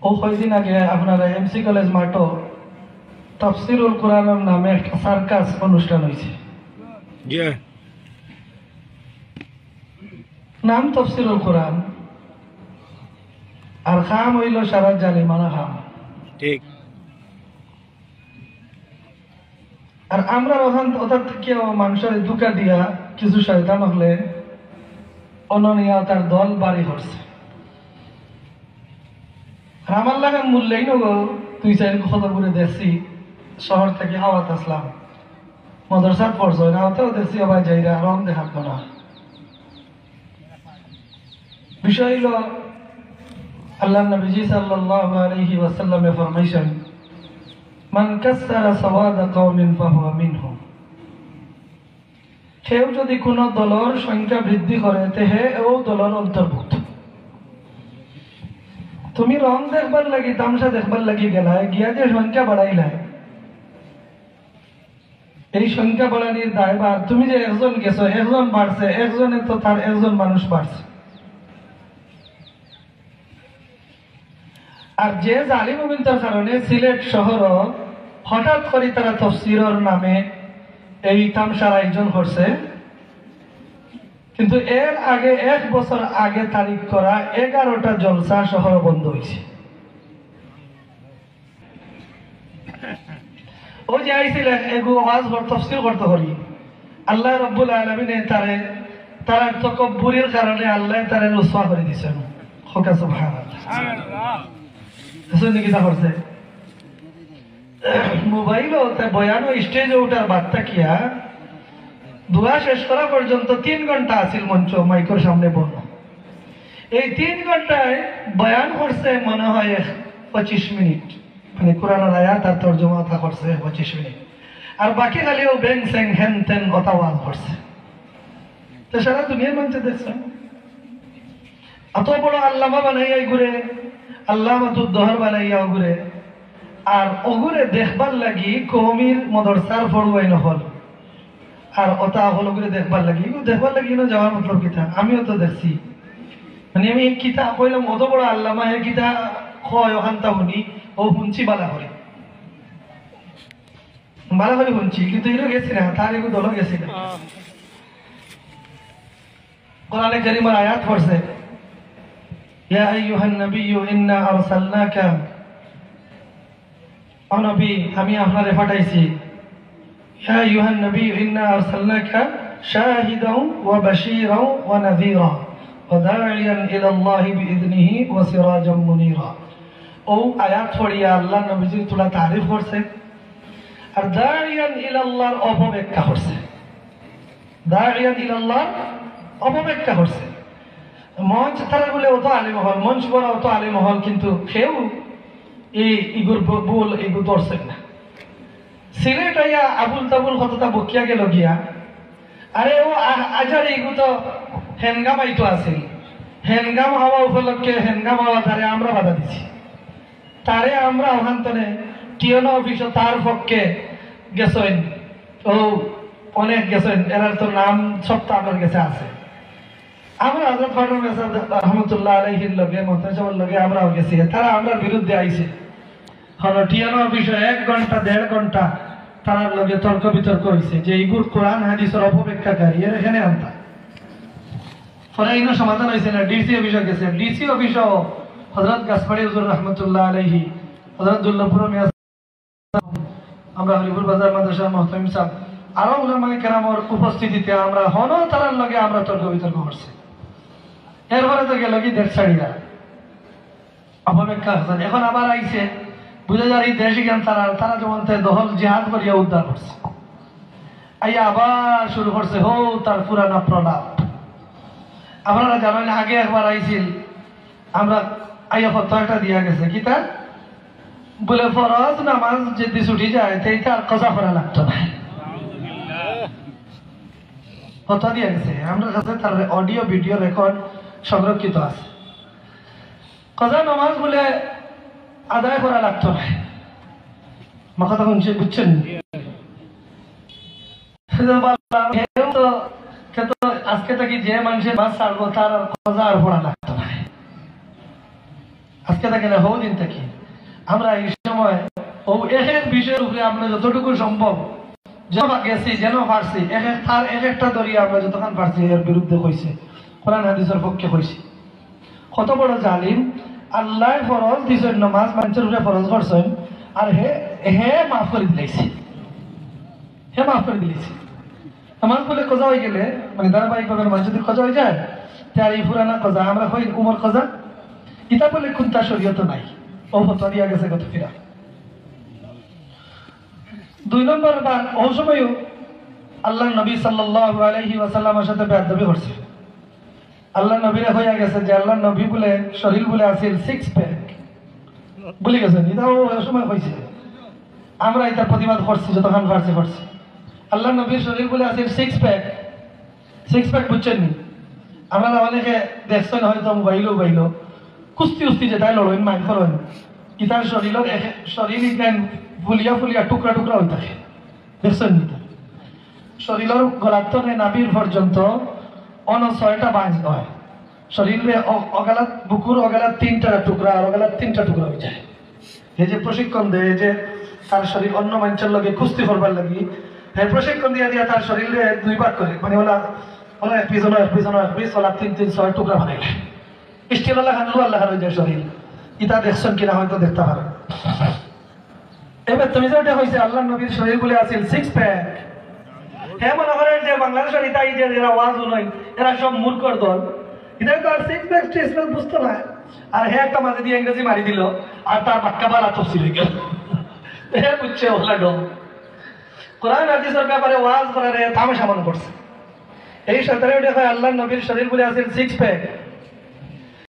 ও কয়দিন আগে আপনারা এমসি কলেজ মাঠও তাফসিরুল কোরআনের নামে একটা সার্কাস অনুষ্ঠান হয়েছে। নাম তাফসিরুল কোরআন, আর খাম হইল সারা জালিমানা খাম। ঠিক। আর আমরা ওখান ওটার থেকে মানুষের দুকা দিয়া কিছু শয়তান হলে অননিয়া তার দল বাড়ি করছে। আমার লাগান মূল্যই নগো তুই চাই খবর করে দেখছি শহর থেকে হাওয়াত আসলাম মদরসাত পড়ছ না ওতেও দেখছি আবার যাইরা রং দেখাত না। বিষয় হইল আল্লাহ নবীজি সাল্লাল্লাহু আলাইহি ওয়াসাল্লামে ফরমাইছেন, মান কাসসারা সাওয়াদা কওমিন ফাহুয়া মিনহুম। কেউ যদি কোনো দলের সংখ্যা বৃদ্ধি করে তেহে ও দলের অন্তর্ভুক্ত। তুমি রং দেখবার লাগি তামসা দেখবার লাগি গেলায় গিয়া যে সংখ্যা বাড়াইলাই, এই সংখ্যা বাড়ানির দায়ভার তুমি যে একজন গেছো একজন বাড়ছে, একজনের তো তার একজন মানুষ বাড়ছে। আর যে জালিম মুমিনতার কারণে সিলেট শহর হঠাৎ করে তারা তাফসীরের নামে এই তামসার আয়োজন করছে, কিন্তু এর আগে 1 বছর আগে তারিখ করা 11টা জলসা শহর বন্ধ হয়েছে। ওই যে আইছিলেন এগু আওয়াজ তাফসীর করতে করি, আল্লাহ রাব্বুল আলামিন তার তাকাব্বুরের কারণে আল্লাহ তারে রুসওয়া করে দিয়েছেন। খোকা সুবহানাল্লাহ। শুনে কি তা করছে মোবাইলও বয়ান স্টেজে ওঠার বার্তা কিয়া দোয়া শেষ করা পর্যন্ত 3 ঘন্টা আছিল মঞ্চ মাইকের সামনে বন্ধ। এই 3 ঘন্টায় বয়ান করছে মনে হয় 25 মিনিট, মানে কোরআনের আয়াত আর তরজমা করছে 25 মিনিট, আর বাকি খালিও ব্যাং স্যাং হেন তেন অতাওয়াল করছে। তো সারা দুনিয়ার মানুষ দেখছে এত বড় আল্লামা বানাইয়া ঘুরে, আল্লামাতুদ্দহর বানাইয়া ঘুরে, আর ওগুরে দেখবার লাগি কওমির মদরসার পড়ুয়াই নহল, আর ওটা হলো করে দেখবার লাগি যাওয়ার মতলব কিতা আমিও তো দেখছি। মানে আমি কিতা কইলাম অত বড় আল্লামা হে কিতা হয় ওখানটা শুনি ও শুনছি বালা করে শুনছি, কিন্তু এগুলো গেছি না, তার এগুলো দলও গেছি না। কোরআনে কারীমের আয়াত পড়ছে, ইয়া আইয়ুহান নাবিয়্যু ইন্না আরসালনাকা, ও নবী আমি আপনারে পাঠাইছি, ইয়া আইয়ুহান নাবিয়্যু ইন্না আরসালনাকা শাহিদাও ওয়া বাশীরাও ওয়া নাযীরা ওয়া দাঈয়ান ইলা আল্লাহি বিইذনিহি ওয়া সিরাজাম মুনীরা। ও আয়াত পড়িয়া আল্লাহ নবীজির তোলা তারিফ করছে, আর দাঈয়ান ইলা আল্লাহর অপব্যাখ্যা করছে। দাঈয়ান ইলা আল্লাহর অপব্যাখ্যা করছে। মঞ্চ তারা বলে অত আলিমহল, মঞ্চ বড় অত আলিমহল, কিন্তু কেউ এই ইগুর বল এগু ধরছেন না। সিলেট আইয়া আবুল তাবুল কতটা বকিয়া গেল গিয়া, আরে ও আজার এগু তো হেনগাম আইতো আছিল, হেনগাম হওয়া উপলক্ষে হেনগাম হওয়া তারে আমরা বাধা দিছি, তারে আমরা ওখানে টিএনও অফিস তার পক্ষে গেছেন, ও অনেক গেছেন, এরার তো নাম সবটা আমার কাছে আছে। আমরা হযরত ফারুক আসাদ রহমাতুল্লাহ আলাইহির লগে মুহতাসিবের লগে আমরাও গেছি, তারা আমরা বিরুদ্ধে আইছে। হলো টিএনও অফিসে 1 ঘন্টা 1.5 ঘন্টা তার লগে তর্ক বিতর্ক হয়েছে যে এইগুর কোরআন হাদিসের অপব্যাখ্যাকারী এর এখানে আনতা। পরে ইনো সমাধান হয়েছে না, ডিসি অফিসে গেছে, ডিসি অফিসও হযরত গাছপাড়ি হুজুর রহমাতুল্লাহ আলাইহি, হযরত দুল্লাপুর মিয়া, আমরা হরিপুর বাজার মাদ্রাসার মুহতামিম সাহেব, আরো উলামায়ে কেরামের উপস্থিতিতে আমরা হনো তার লগে আমরা তর্ক বিতর্ক করছি। এরপরে তো গেল কি দেশ ছাড়িয়া অপব্যাখ্যা হাসান, এখন আবার আইছে বুঝে যার এই দেশি জ্ঞান তারা যেমন দহল জিহাদ করিয়া উদ্ধার করছে, আইয়া আবার শুরু করছে হো তার পুরানা প্রলাপ। আপনারা জানেন আগে একবার আইছিল, আমরা আইয়া ফতোয়াটা দিয়া গেছে কি তার বলে ফরজ নামাজ যদি ছুটি যায় সেইটা আর কজা করা লাগতো না, ফতোয়া দিয়া গেছে। আমরা কাছে তার অডিও ভিডিও রেকর্ড সংরক্ষিত আছে। কজা নামাজ বলে আদায় করা লাগতো না, আমার কথা শুনছে বুঝছেন? আজকে থেকে যে মানুষের মাছ ছাড়বো তার আর কজা আর পড়া লাগতো না। আজকে থাকে না, হৌ দিন থাকি আমরা এই সময় ও এক এক বিষয়ের উপরে আমরা যতটুকু সম্ভব যেন গেছি যেন পারছি এক একটা দরিয়া আমরা যতক্ষণ পারছি এর বিরুদ্ধে কইছে, কোরআন হাদিসের পক্ষে কইছি। কত বড় জালিম! আল্লাহ ফরজ দিছেন, নামাজ মানুষের উপরে ফরজ করছেন, আর হে মাফ করে দিলাইছে, হে মাফ করে দিলাইছে। নামাজ বলে কজা হয়ে গেলে মানে ধারাবাহিকভাবে মানুষ যদি কজা হয়ে যায়, তার এই পুরানা কজা আমরা হই উমর কজা, ইটা বলে কোনটা শরীয়ত নাই, ও ফতোয়া দিয়া গেছে কত ফিরা। 2 নম্বর বার ও সময়ও আল্লাহ নবী সাল্লাল্লাহু আলাইহি ওয়াসাল্লামের সাথে বেয়াদবি করছে। আল্লাহ নবীরা হইয়া গেছে যে আল্লাহ নবী বলে শরীর বলে আছিল 6 প্যাক, বলে গেছেন, এটাও ওই সময় হয়েছে। আমরা এটা প্রতিবাদ করছি যতক্ষণ পারছি করছি। আল্লাহ নবীর শরীর বলে আছিল 6 প্যাক, 6 প্যাক বুঝছেন নি? আমরা অনেকে দেখছেন হয়তো মোবাইলও কুস্তি উস্তি যেটাই লড়েন মাইন করেন, ইতার শরীর ইগলেন ফুলিয়া ফুলিয়া টুকরা টুকরা হয়ে থাকে, দেখছেন নি? শরীরের গলাত্তনে নাভির পর্যন্ত 6টা বাঁশ হয়, শরীরে অগালাত বুকুর অগালাত 3টা টুকরা আর অগালাত 3টা টুকরা হয়ে যায়। এই যে প্রশিক্ষণ দেয় যে তার শরীর অন্য মানুষের লগে কুস্তি করবার লাগি, হ্যাঁ প্রশিক্ষণ দিয়া দিয়া তার শরীরে 2 ভাগ করে, মানে ওলা পিছনে 3-6 টুকরা বানাইলে স্টিল আল্লাহ হানলু আল্লাহ হয়ে যায় শরীর। ইটা দেখছেন কিনা হয়তো দেখতে পারে। এবার তুমি যে ওটা হয়েছে আল্লাহ নবীর শরীর বলে আছিল 6 প্যাক, হ্যাঁ মনে করেন যে বাংলাদেশের ইতাই যে এরা ওয়াজ নয়, এরা সব মূর্খর দল, এটা তো আর 6 প্যাক স্টেসমেন্ট বুঝতো না। আর হ্যাঁ একটা মাঝে দিয়ে ইংরেজি মারি দিল আর তার বাক্কা বালা তফসিল হয়ে গেল, হ্যাঁ বুঝছে ওলা ডম। কোরআন হাদিসের ব্যাপারে ওয়াজ করারে তামাশা মনে করছে। এই সাঁতারে উঠে হয় আল্লাহ নবীর শরীর বলে আছিল 6 প্যাক,